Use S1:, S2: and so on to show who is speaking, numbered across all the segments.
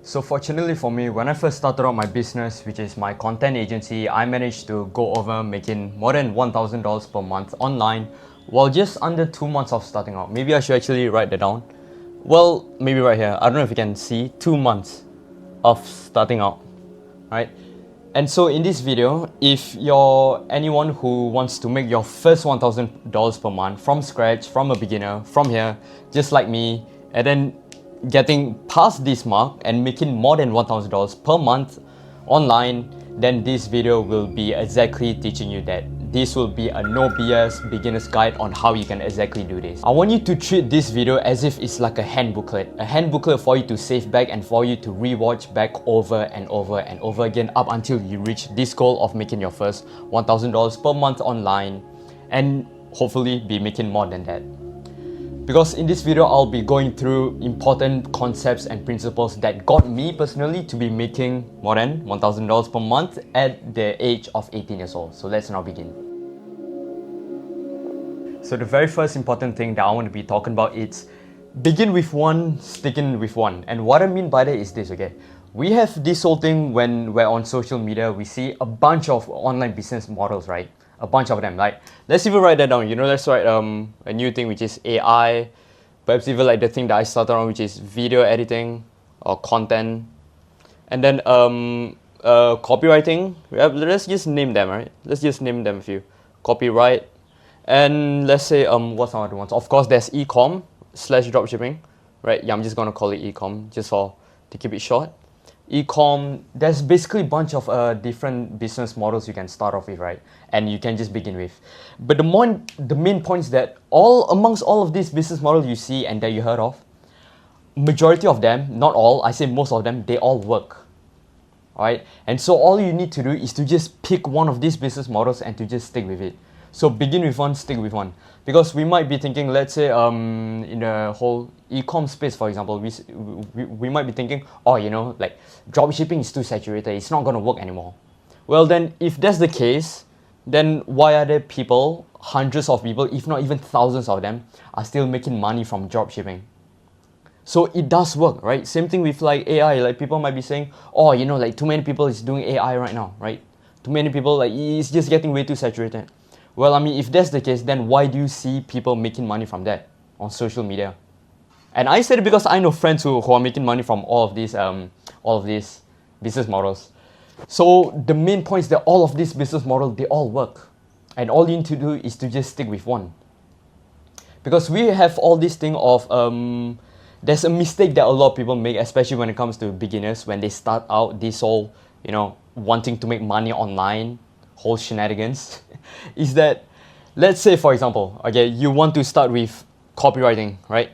S1: So fortunately for me, when I first started out my business, which is my content agency, I managed to go over making more than $1,000 per month online, while just under 2 months of starting out. Maybe I should actually write that down. Well, maybe right here. I don't know if you can see 2 months of starting out, right? And so in this video, if you're anyone who wants to make your first $1,000 per month from scratch, from a beginner, from here, just like me, and then getting past this mark and making more than $1,000 per month online, then this video will be exactly teaching you that. This will be a no BS beginner's guide on how you can exactly do this. I want you to treat this video as if it's like a hand booklet for you to save back and for you to rewatch back over and over and over again up until you reach this goal of making your first $1,000 per month online and hopefully be making more than that. Because in this video, I'll be going through important concepts and principles that got me personally to be making more than $1,000 per month at the age of 18 years old. So let's now begin. So the very first important thing that I want to be talking about is begin with one, sticking with one. And what I mean by that is this, okay? We have this whole thing when we're on social media, we see a bunch of online business models, right? A bunch of them. Like, let's even write that down. You know, let's write a new thing which is AI. Perhaps even like the thing that I started on, which is video editing or content. And then copywriting. Let's just name them, right? Let's just name them a few. Copyright. And let's say what's some other ones? Of course, there's e-com / dropshipping, right? Yeah, I'm just gonna call it e-com just to keep it short. E-com, there's basically a bunch of different business models you can start off with, right? And you can just begin with. But the main points that amongst all of these business models you see and that you heard of, majority of them, not all, I say most of them, they all work. Alright? And so all you need to do is to just pick one of these business models and to just stick with it. So begin with one, stick with one. Because we might be thinking, let's say in the whole e-com space, for example, we might be thinking, oh, you know, like dropshipping is too saturated, it's not going to work anymore. Well then, if that's the case, then why are there people, hundreds of people, if not even thousands of them, are still making money from dropshipping? So it does work, right? Same thing with like AI, like people might be saying, oh, you know, like too many people is doing AI right now, right? Too many people, like it's just getting way too saturated. Well, I mean, if that's the case, then why do you see people making money from that on social media? And I said it because I know friends who are making money from all of these business models. So the main point is that all of these business models, they all work. And all you need to do is to just stick with one. Because we have all this thing of, there's a mistake that a lot of people make, especially when it comes to beginners, when they start out this whole, you know, wanting to make money online, whole shenanigans, is that, let's say for example, okay, you want to start with copywriting, right?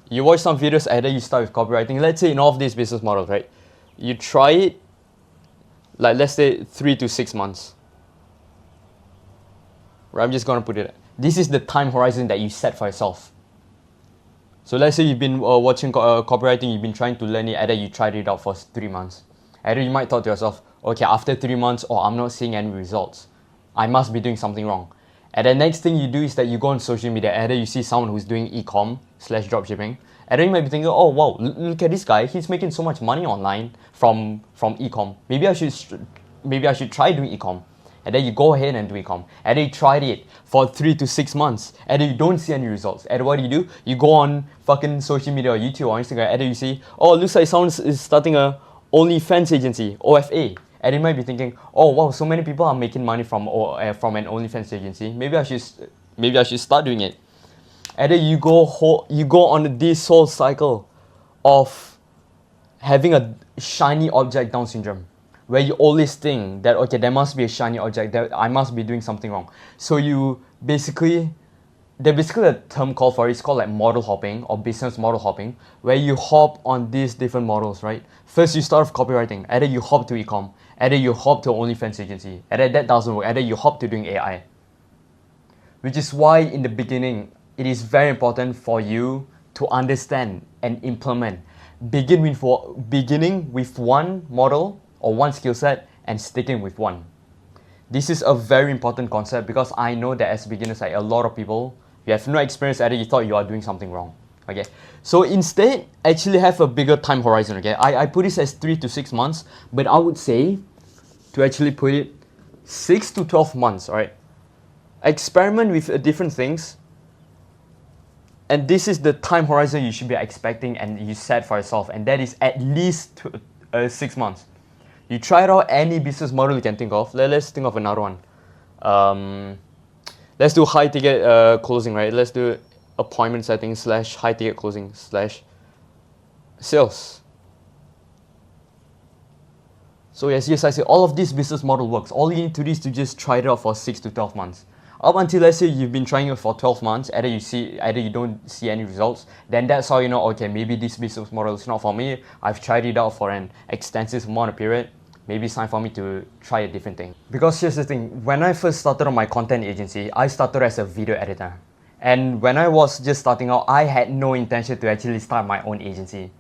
S1: You watch some videos, either you start with copywriting, let's say in all of these business models, right? You try it, like let's say 3 to 6 months. Right, I'm just gonna put it, this is the time horizon that you set for yourself. So let's say you've been watching copywriting, you've been trying to learn it, either you tried it out for 3 months. Either you might thought to yourself, okay, after 3 months, oh, I'm not seeing any results. I must be doing something wrong. And the next thing you do is that you go on social media, either you see someone who's doing e-com / dropshipping, and then you might be thinking, oh wow, look at this guy, he's making so much money online from e-com. Maybe I should try doing e-com. And then you go ahead and do e-com. And then you tried it for 3 to 6 months, and then you don't see any results. And what do? You go on fucking social media or YouTube or Instagram, and then you see, oh, it looks like someone is starting a OnlyFans agency, OFA. And you might be thinking, oh wow, so many people are making money from an OnlyFans agency. Maybe I should start doing it. And then you go on this whole cycle of having a shiny object down syndrome, where you always think that, okay, there must be a shiny object, that I must be doing something wrong. So there's basically a term called for it, it's called like model hopping or business model hopping, where you hop on these different models, right? First you start with copywriting, and then you hop to e-com, and then you hop to OnlyFans agency, and then that doesn't work, and then you hop to doing AI. Which is why in the beginning, it is very important for you to understand and implement. Beginning with one model or one skill set and sticking with one. This is a very important concept because I know that as beginners, like a lot of people, you have no experience, either you thought you are doing something wrong. Okay, so instead, actually have a bigger time horizon. Okay, I put this as 3 to 6 months, but I would say to actually put it 6 to 12 months. All right, experiment with different things, and this is the time horizon you should be expecting and you set for yourself, and that is at least 6 months. You try out any business model you can think of. Let's think of another one. Let's do high ticket closing, right? Let's do appointment setting / high ticket closing / sales. So yes, I say all of this business model works. All you need to do is to just try it out for 6 to 12 months. Up until, let's say, you've been trying it for 12 months, either you don't see any results, then that's how you know, okay, maybe this business model is not for me. I've tried it out for an extensive amount of period. Maybe it's time for me to try a different thing. Because here's the thing, when I first started on my content agency, I started as a video editor. And when I was just starting out, I had no intention to actually start my own agency.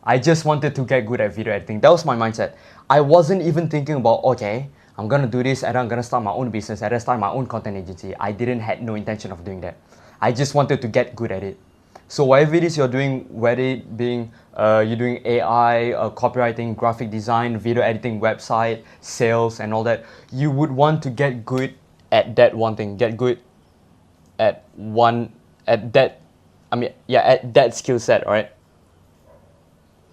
S1: I just wanted to get good at video editing. That was my mindset. I wasn't even thinking about, okay, I'm gonna do this and I'm gonna start my own business and I start my own content agency. I had no intention of doing that. I just wanted to get good at it. So whatever it is you're doing, whether it being you're doing AI, copywriting, graphic design, video editing, website, sales, and all that, you would want to get good at that one thing. Get good at that skill set, all right?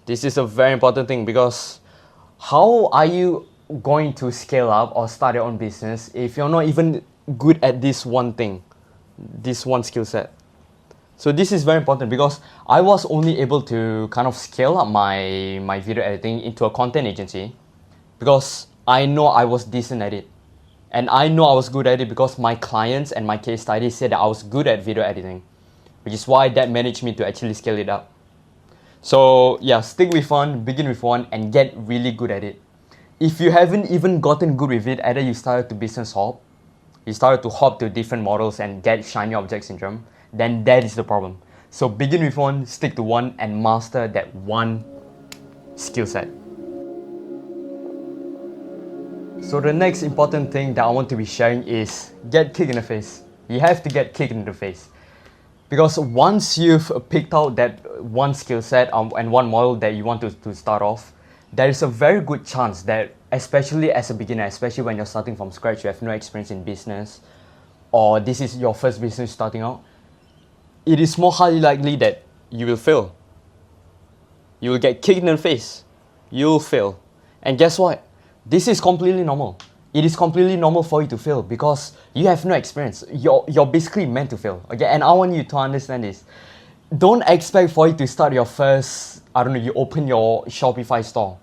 S1: This is a very important thing, because how are you going to scale up or start your own business if you're not even good at this one thing, this one skill set? So this is very important, because I was only able to kind of scale up my video editing into a content agency because I know I was decent at it. And I know I was good at it because my clients and my case studies said that I was good at video editing, which is why that managed me to actually scale it up. So yeah, stick with one, begin with one, and get really good at it. If you haven't even gotten good with it, either you started to business hop, you started to hop to different models and get shiny object syndrome, then that is the problem. So begin with one, stick to one, and master that one skill set. So the next important thing that I want to be sharing is get kicked in the face. You have to get kicked in the face. Because once you've picked out that one skill set and one model that you want to start off, there is a very good chance that, especially as a beginner, especially when you're starting from scratch, you have no experience in business, or this is your first business starting out, it is more highly likely that you will fail. You will get kicked in the face. You'll fail. And guess what? This is completely normal. It is completely normal for you to fail because you have no experience. You're basically meant to fail. Okay, and I want you to understand this. Don't expect for you to start your first, you open your Shopify store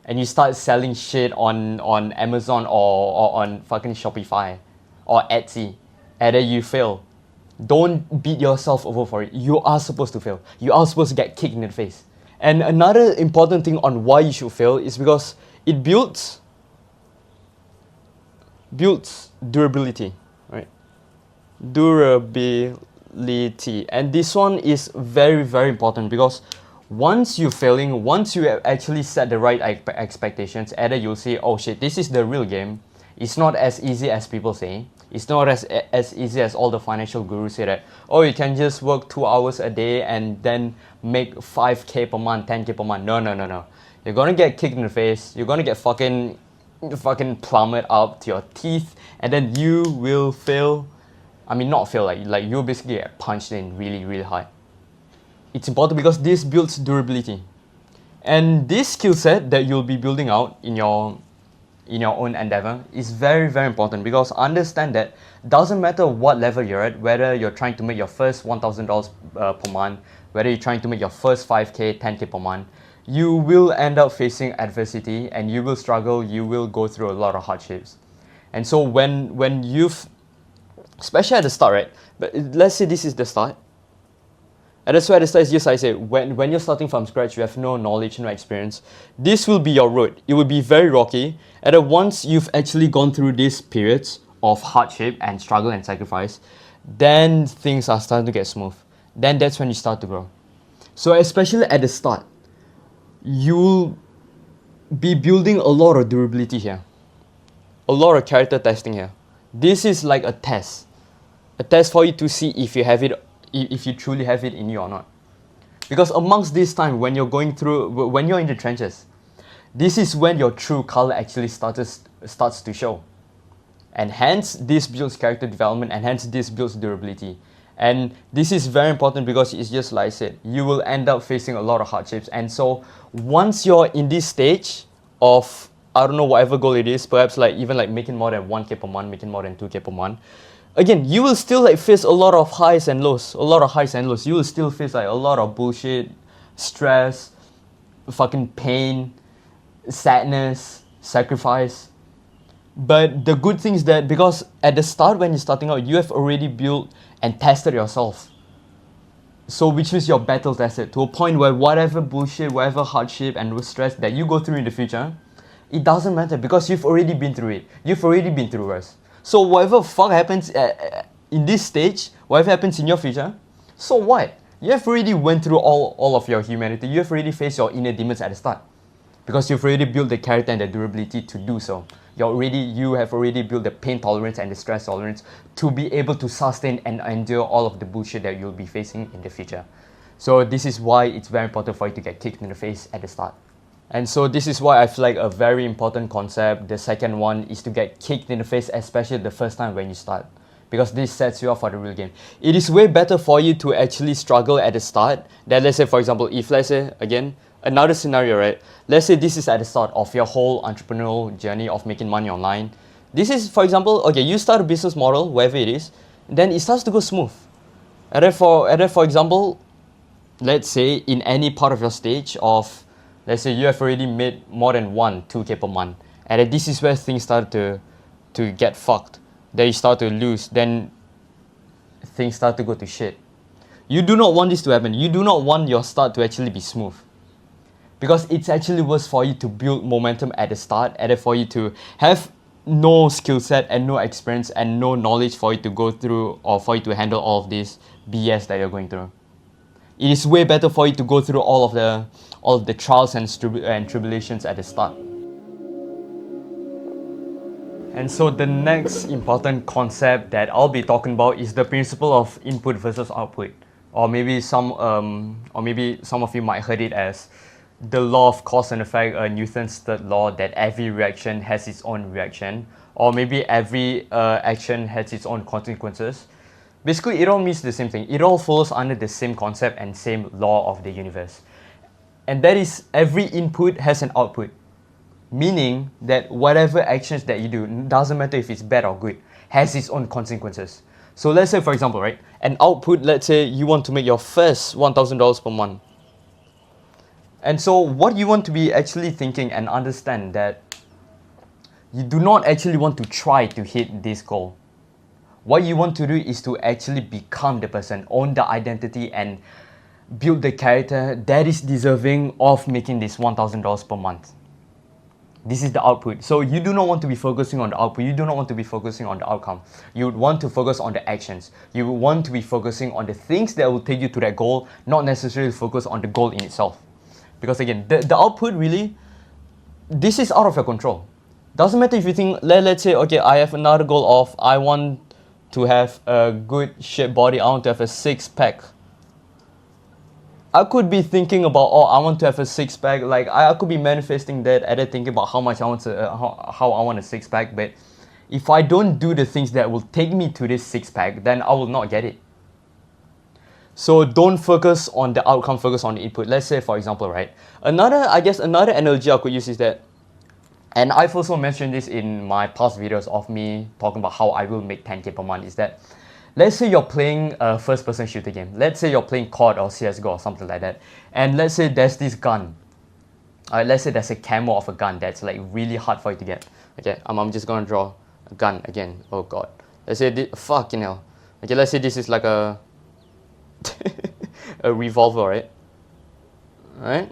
S1: and you start selling shit on Amazon or on fucking Shopify or Etsy, and then you fail. Don't beat yourself over for it. You are supposed to fail. You are supposed to get kicked in the face. And another important thing on why you should fail is because it builds durability, right? Durability. And this one is very, very important because once you're failing, once you actually set the right expectations, either you'll say, oh shit, this is the real game. It's not as easy as people say. It's not as easy as all the financial gurus say that, oh, you can just work 2 hours a day and then make 5K per month, 10K per month. No. You're gonna get kicked in the face. You're gonna get fucking plummet up to your teeth, and then you will fail. Not fail, like you'll basically get punched in really, really hard. It's important because this builds durability. And this skill set that you'll be building out in your own endeavor is very, very important, because understand that doesn't matter what level you're at, whether you're trying to make your first $1,000 per month, whether you're trying to make your first 5K, 10K per month, you will end up facing adversity and you will struggle, you will go through a lot of hardships. And so when you've, especially at the start, right? But let's say this is the start. And that's why at the start is just, I say, when you're starting from scratch, you have no knowledge, no experience, this will be your road. It will be very rocky. And then once you've actually gone through these periods of hardship and struggle and sacrifice, then things are starting to get smooth. Then that's when you start to grow. So especially at the start, you'll be building a lot of durability here. A lot of character testing here. This is like a test for you to see if you have it, if you truly have it in you or not. Because amongst this time, when you're going through, when you're in the trenches, this is when your true color actually starts to show. And hence, this builds character development, and hence this builds durability. And this is very important because it's just like I said, you will end up facing a lot of hardships. And so once you're in this stage of, I don't know, whatever goal it is, perhaps like even like making more than 1K per month, making more than 2K per month, again, you will still like face a lot of highs and lows, You will still face like a lot of bullshit, stress, fucking pain, sadness, sacrifice. But the good thing is that because at the start when you're starting out, you have already built and tested yourself. So which means you're battle tested to a point where whatever bullshit, whatever hardship and stress that you go through in the future, it doesn't matter because you've already been through it. You've already been through worse. So whatever fuck happens in this stage, whatever happens in your future, so what? You have already went through all of your humanity. You have already faced your inner demons at the start. Because you've already built the character and the durability to do so. You have already built the pain tolerance and the stress tolerance to be able to sustain and endure all of the bullshit that you'll be facing in the future. So this is why it's very important for you to get kicked in the face at the start. And so this is why I feel like a very important concept, the second one, is to get kicked in the face, especially the first time when you start. Because this sets you up for the real game. It is way better for you to actually struggle at the start than, let's say, for example, if let's say, again, another scenario, right? Let's say this is at the start of your whole entrepreneurial journey of making money online. This is, for example, okay, you start a business model, wherever it is, then it starts to go smooth. And then for example, let's say in any part of your stage of, let's say you have already made more than 2K per month. And then this is where things start to get fucked. Then you start to lose, then things start to go to shit. You do not want this to happen. You do not want your start to actually be smooth. Because it's actually worse for you to build momentum at the start and then for you to have no skill set and no experience and no knowledge for you to go through or for you to handle all of this BS that you're going through. It is way better for you to go through all of the trials and tribulations at the start. And so the next important concept that I'll be talking about is the principle of input versus output. Or maybe some of you might heard it as the law of cause and effect, Newton's third law, that every reaction has its own reaction, or maybe every action has its own consequences. Basically, it all means the same thing. It all follows under the same concept and same law of the universe. And that is, every input has an output. Meaning that whatever actions that you do, doesn't matter if it's bad or good, has its own consequences. So let's say, for example, right, an output, let's say you want to make your first $1,000 per month. And so what you want to be actually thinking and understand that you do not actually want to try to hit this goal. What you want to do is to actually become the person, own the identity and build the character that is deserving of making this $1,000 per month. This is the output. So you do not want to be focusing on the output. You do not want to be focusing on the outcome. You would want to focus on the actions. You would want to be focusing on the things that will take you to that goal, not necessarily focus on the goal in itself. Because again, the output really, this is out of your control. Doesn't matter if you think, let's say, okay, I have another goal of, I want to have a good shaped body, I want to have a six-pack. I could be thinking about, oh, I want to have a six-pack, like I could be manifesting that and then thinking about how much I want to, how I want a six-pack, but if I don't do the things that will take me to this six-pack, then I will not get it. So don't focus on the outcome, focus on the input. Let's say, for example, right? Another analogy I could use is that, and I've also mentioned this in my past videos of me talking about how I will make 10K per month, is that, let's say you're playing a first-person shooter game. Let's say you're playing COD or CSGO or something like that. And let's say there's this gun. Let's say there's a camo of a gun that's like really hard for you to get. Okay, I'm just gonna draw a gun again. Oh god. Let's say fucking hell. Okay, let's say this is like a a revolver, right?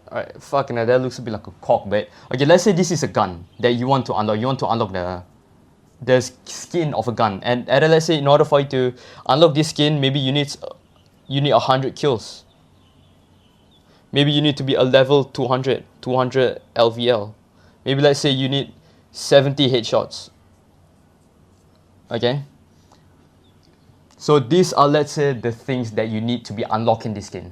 S1: Alright, fucking hell, that looks a bit like a cock, but okay, let's say this is a gun that you want to unlock. You want to unlock the skin of a gun, and let's say in order for you to unlock this skin, maybe you need 100 kills. Maybe you need to be a level 200 LVL. Maybe let's say you need 70 headshots. Okay, So these are, let's say, the things that you need to be unlocking this skin.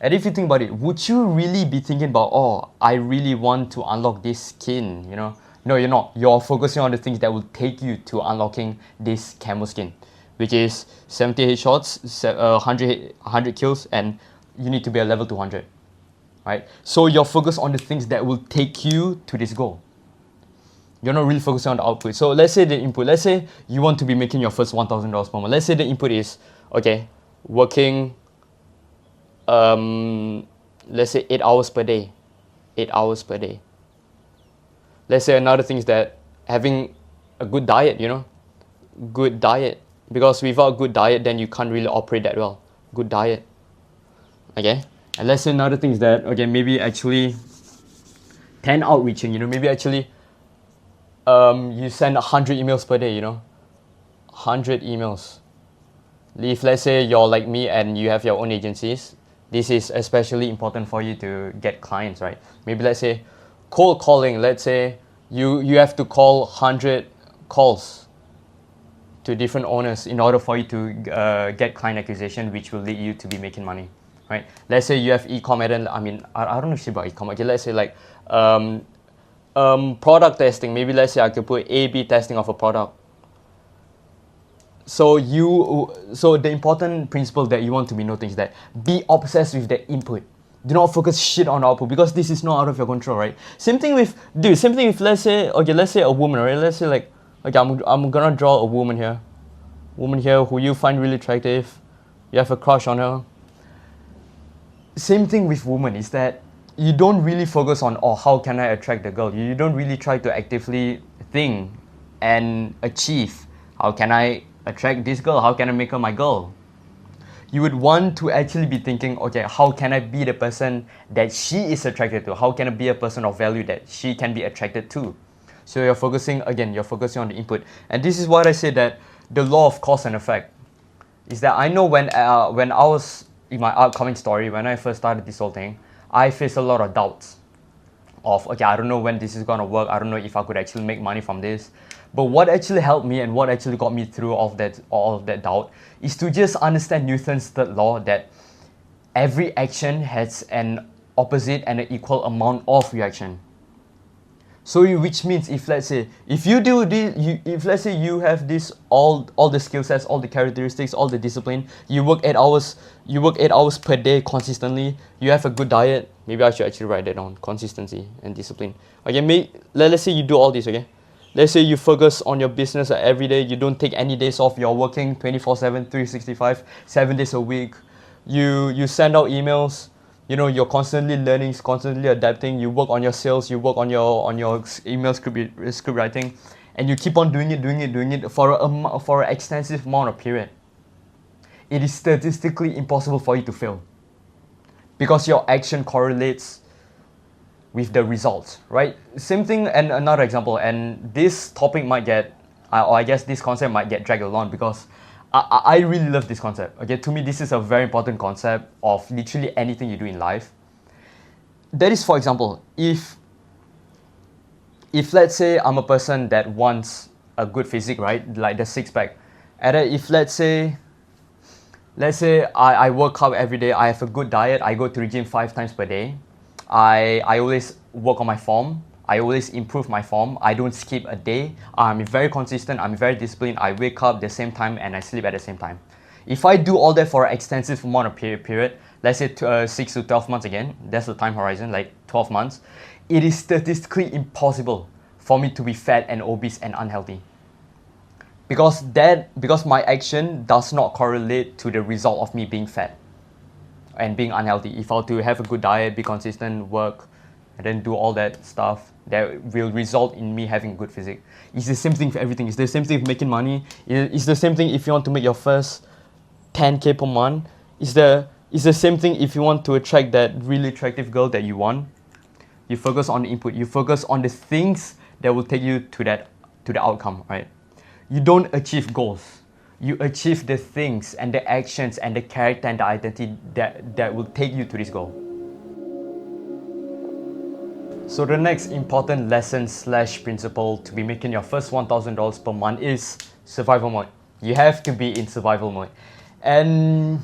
S1: And if you think about it, would you really be thinking about, oh, I really want to unlock this skin, you know? No, you're not. You're focusing on the things that will take you to unlocking this camo skin, which is 70 headshots, 100 kills, and you need to be a level 200, right? So you're focused on the things that will take you to this goal. You're not really focusing on the output. So let's say the input, let's say you want to be making your first $1,000 per month. Let's say the input is, okay, working, let's say 8 hours per day. 8 hours per day. Let's say another thing is that having a good diet, you know, good diet. Because without good diet, then you can't really operate that well. Good diet. Okay? And let's say another thing is that, okay, maybe actually 10 outreaching, you know, maybe actually you send 100 emails per day, you know, 100 emails. If let's say you're like me and you have your own agencies, this is especially important for you to get clients, right? Maybe let's say cold calling, let's say you have to call 100 calls to different owners in order for you to get client acquisition, which will lead you to be making money, right? Let's say you have e-com, and I mean, I don't know shit about e-com. Okay, let's say like product testing. Maybe let's say I could put A/B testing of a product. So the important principle that you want to be noting is that be obsessed with the input. Do not focus shit on output, because this is not out of your control, right? Same thing with let's say a woman, right? Let's say like, okay, I'm gonna draw a woman here who you find really attractive, you have a crush on her. Same thing with women is that you don't really focus on, oh, how can I attract the girl? You don't really try to actively think and achieve, how can I attract this girl? How can I make her my girl? You would want to actually be thinking, okay, how can I be the person that she is attracted to? How can I be a person of value that she can be attracted to? So you're focusing on the input. And this is what I say, that the law of cause and effect is that I know when I was in my upcoming story, when I first started this whole thing, I faced a lot of doubts of, okay, I don't know when this is gonna work. I don't know if I could actually make money from this. But what actually helped me and what actually got me through all of that doubt is to just understand Newton's third law, that every action has an opposite and an equal amount of reaction. So which means if let's say you have this all the skill sets, all the characteristics, all the discipline, you work 8 hours per day consistently, you have a good diet. Maybe I should actually write that down: consistency and discipline. Okay, let's say you do all this, okay? Let's say you focus on your business every day, you don't take any days off, you're working 24/7, 365, 7 days a week. You send out emails, you know, you're constantly learning, constantly adapting, you work on your sales, you work on your email script writing, and you keep on doing it for an extensive amount of period. It is statistically impossible for you to fail, because your action correlates with the results, right? Same thing, and another example, and this topic might get, or I guess this concept might get dragged along, because I really love this concept. Okay, to me, this is a very important concept of literally anything you do in life. That is, for example, if let's say I'm a person that wants a good physique, right? Like the six pack. And then if let's say I work out every day, I have a good diet, I go to the gym 5 times per day. I always work on my form. I always improve my form. I don't skip a day. I'm very consistent. I'm very disciplined. I wake up the same time and I sleep at the same time. If I do all that for an extensive amount of period, let's say 6 to 12 months again, that's the time horizon, like 12 months, it is statistically impossible for me to be fat and obese and unhealthy. Because my action does not correlate to the result of me being fat and being unhealthy. If I were to have a good diet, be consistent, work, and then do all that stuff, that will result in me having a good physique. It's the same thing for everything. It's the same thing with making money. It's the same thing if you want to make your first 10K per month. It's the same thing if you want to attract that really attractive girl that you want. You focus on the input. You focus on the things that will take you to the outcome, right? You don't achieve goals. You achieve the things and the actions and the character and the identity that will take you to this goal. So the next important lesson / principle to be making your first $1,000 per month is survival mode. You have to be in survival mode. And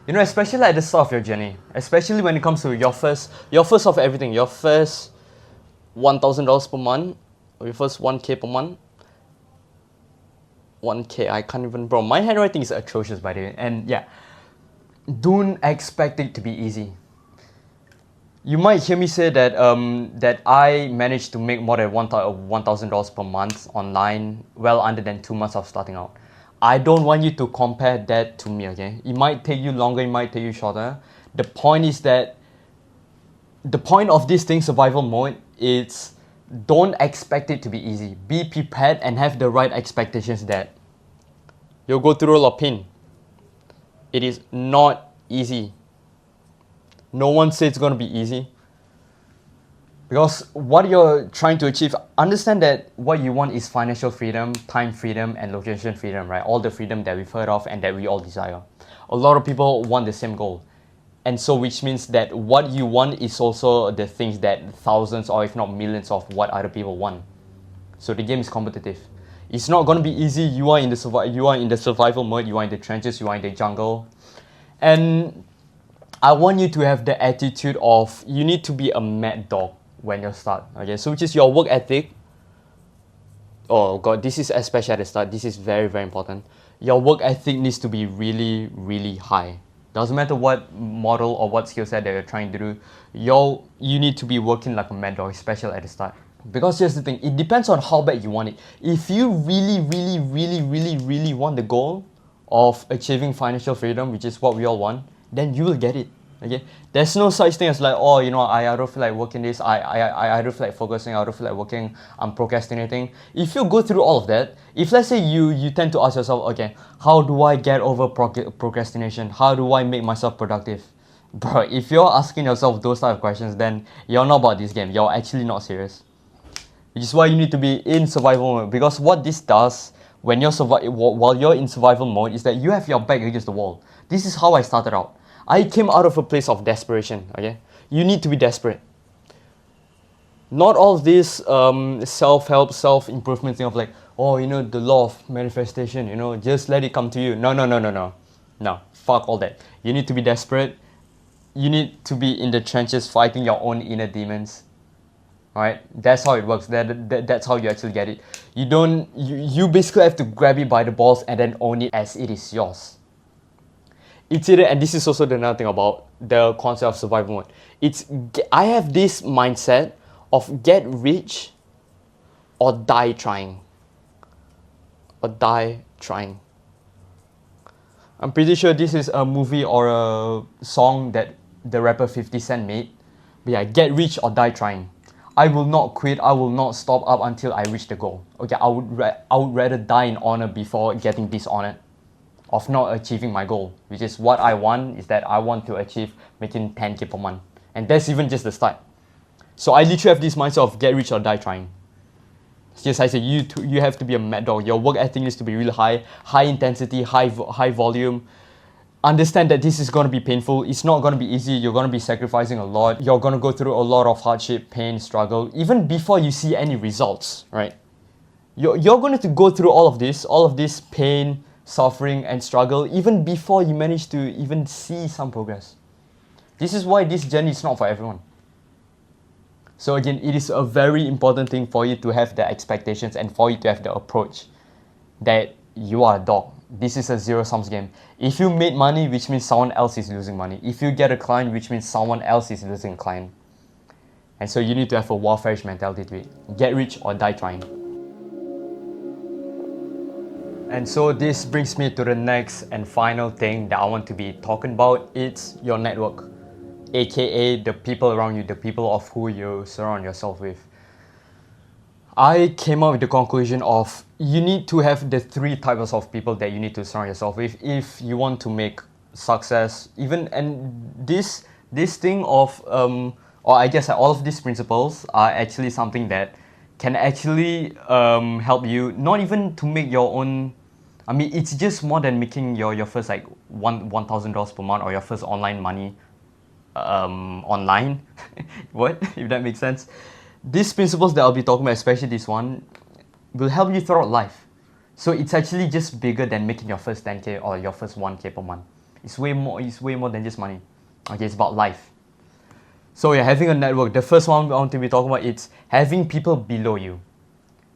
S1: you know, especially at the start of your journey, especially when it comes to your first of everything, your first $1,000 per month, or your first 1K per month. 1K, I can't even, bro. My handwriting is atrocious, by the way. And yeah, don't expect it to be easy. You might hear me say that that I managed to make more than $1,000 per month online, well under than 2 months of starting out. I don't want you to compare that to me, okay? It might take you longer, it might take you shorter. The point is that the point of this thing, survival mode, is don't expect it to be easy. Be prepared and have the right expectations that you'll go through a lot of pain. It is not easy. No one says it's going to be easy. Because what you're trying to achieve, understand that what you want is financial freedom, time freedom, and location freedom, right? All the freedom that we've heard of and that we all desire. A lot of people want the same goal. And so which means that what you want is also the things that thousands or if not millions of what other people want. So the game is competitive. It's not going to be easy. You are in the survival mode, you are in the trenches, you are in the jungle. And I want you to have the attitude of you need to be a mad dog when you start. Okay, so which is your work ethic. Oh god, this is especially at the start. This is very, very important. Your work ethic needs to be really, really high. Doesn't matter what model or what skill set that you're trying to do, you need to be working like a mad dog, especially at the start. Because here's the thing, it depends on how bad you want it. If you really, really, really, really, really want the goal of achieving financial freedom, which is what we all want, then you will get it. Okay, there's no such thing as like, oh, you know, I don't feel like working this, I don't feel like focusing, I don't feel like working, I'm procrastinating. If you go through all of that, if let's say you tend to ask yourself, okay, how do I get over procrastination? How do I make myself productive? Bro, if you're asking yourself those type of questions, then you're not about this game. You're actually not serious. Which is why you need to be in survival mode. Because what this does when you're while you're in survival mode is that you have your back against the wall. This is how I started out. I came out of a place of desperation, okay? You need to be desperate. Not all of this self-help, self-improvement thing of like, oh, you know, the law of manifestation, you know, just let it come to you. No. No, fuck all that. You need to be desperate. You need to be in the trenches fighting your own inner demons. Alright? That's how it works. That's how you actually get it. You basically have to grab it by the balls and then own it as it is yours. It's either, and this is also another thing about the concept of survival mode. I have this mindset of get rich or die trying. Or die trying. I'm pretty sure this is a movie or a song that the rapper 50 Cent made. But yeah, get rich or die trying. I will not quit. I will not stop up until I reach the goal. Okay, I would rather die in honor before getting dishonored of not achieving my goal, which is what I want, is that I want to achieve making 10K per month. And that's even just the start. So I literally have this mindset of get rich or die trying. It's just I say you have to be a mad dog. Your work ethic needs to be really high intensity, high volume. Understand that this is going to be painful. It's not going to be easy. You're going to be sacrificing a lot. You're going to go through a lot of hardship, pain, struggle, even before you see any results, right? You're going to go through all of this pain, suffering and struggle even before you manage to even see some progress. This is why this journey is not for everyone. So again, it is a very important thing for you to have the expectations and for you to have the approach that you are a dog. This is a zero-sum game. If you made money, which means someone else is losing money. If you get a client, which means someone else is losing a client. And so you need to have a warfare mentality to it. Get rich or die trying. And so this brings me to the next and final thing that I want to be talking about. It's your network, aka the people around you, the people of who you surround yourself with. I came up with the conclusion of you need to have the 3 types of people that you need to surround yourself with if you want to make success. And this thing of or I guess all of these principles are actually something that can actually help you not even to make your own. I mean, it's just more than making your first like $1,000 per month or your first online money online. What, if that makes sense? These principles that I'll be talking about, especially this one, will help you throughout life. So it's actually just bigger than making your first 10K or your first 1K per month. It's way more than just money. Okay, it's about life. So yeah, having a network. The first one I want to be talking about, it's having people below you.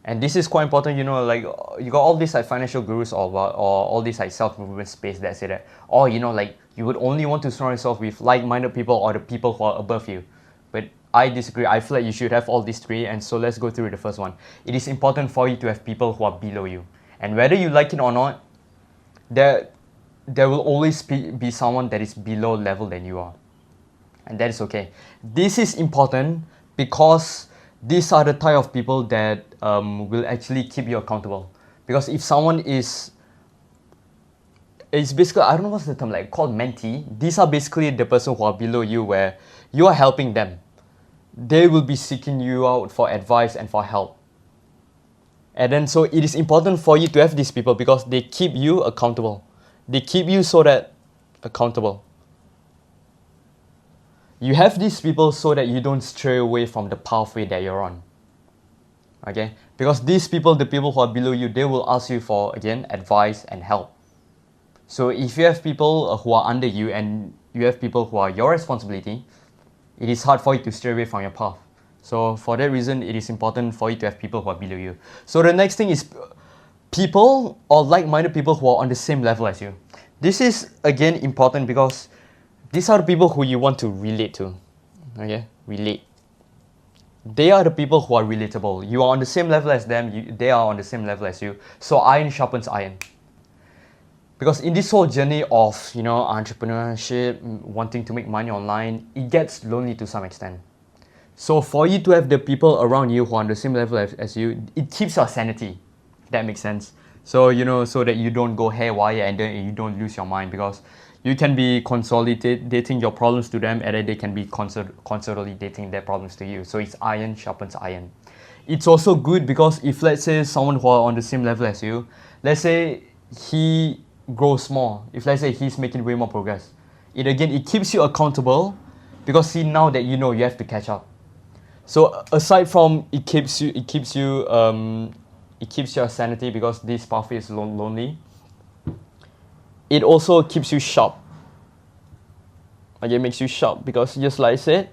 S1: And this is quite important, like you got all these like financial gurus or all these like self-improvement space that say that, or like you would only want to surround yourself with like-minded people or the people who are above you. But I disagree. I feel like you should have all these three, and so let's go through the first one. It is important for you to have people who are below you. And whether you like it or not, there will always be someone that is below level than you are. And that is okay. This is important because these are the type of people that will actually keep you accountable. Because if someone it's basically, I don't know what's the term, like called mentee. These are basically the person who are below you, where you are helping them. They will be seeking you out for advice and for help. And then so it is important for you to have these people because they keep you accountable. They keep you accountable. You have these people so that you don't stray away from the pathway that you're on. Okay? Because these people, the people who are below you, they will ask you for, again, advice and help. So if you have people who are under you and you have people who are your responsibility, it is hard for you to stray away from your path. So for that reason, it is important for you to have people who are below you. So the next thing is people or like-minded people who are on the same level as you. This is, again, important because these are the people who you want to relate to. Okay? Relate. They are the people who are relatable. You are on the same level as them. They are on the same level as you. So iron sharpens iron. Because in this whole journey of, entrepreneurship, wanting to make money online, it gets lonely to some extent. So for you to have the people around you who are on the same level as you, it keeps your sanity. That makes sense. So, so that you don't go haywire and then you don't lose your mind, because you can be consolidating your problems to them, and then they can be consolidating their problems to you. So it's iron sharpens iron. It's also good because if, let's say, someone who are on the same level as you, let's say he grows more, if let's say he's making way more progress, it keeps you accountable because now that you have to catch up. So aside from it keeps your sanity because this pathway is lonely, it also keeps you sharp. It makes you sharp because, just like I said,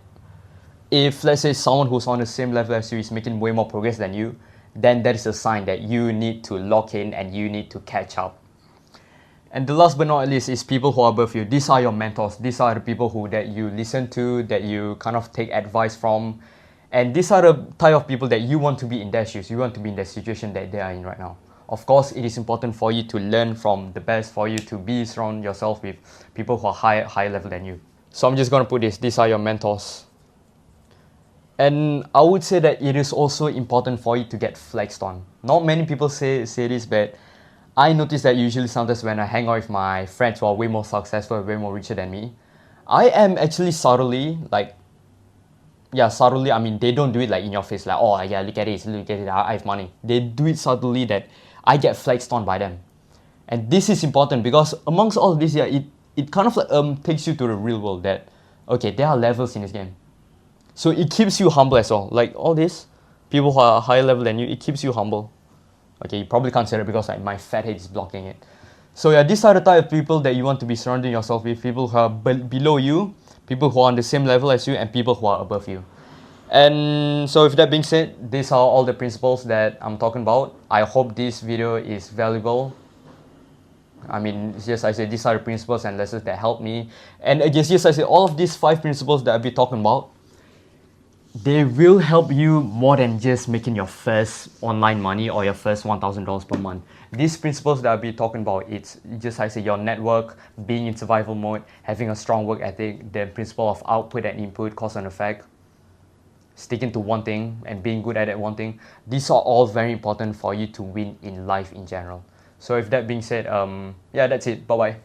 S1: if let's say someone who's on the same level as you is making way more progress than you, then that is a sign that you need to lock in and you need to catch up. And the last but not least is people who are above you. These are your mentors. These are the people that you listen to, that you kind of take advice from. And these are the type of people that you want to be in their shoes. You want to be in the situation that they are in right now. Of course, it is important for you to learn from the best, for you to surround yourself with people who are higher level than you. So I'm just going to put this. These are your mentors. And I would say that it is also important for you to get flexed on. Not many people say this, but I notice that usually sometimes when I hang out with my friends who are way more successful, way more richer than me, I am actually subtly, I mean, they don't do it like in your face, like, oh yeah, look at it, I have money. They do it subtly that I get flexed on by them. And this is important because amongst all of this, it kind of takes you to the real world that, okay, there are levels in this game. So it keeps you humble as well. Like all this, people who are higher level than you, it keeps you humble. Okay, you probably can't say it because my fat head is blocking it. So yeah, these are the type of people that you want to be surrounding yourself with. People who are below you, people who are on the same level as you, and people who are above you. And so with that being said, these are all the principles that I'm talking about. I hope this video is valuable. I mean, yes, I said these are the principles and lessons that helped me. And yes, I said all of these 5 principles that I'll be talking about, they will help you more than just making your first online money or your first $1,000 per month. These principles that I'll be talking about, it's just like I say, your network, being in survival mode, having a strong work ethic, the principle of output and input, cause and effect, sticking to one thing and being good at that one thing. These are all very important for you to win in life in general. So with that being said, yeah, that's it. Bye-bye.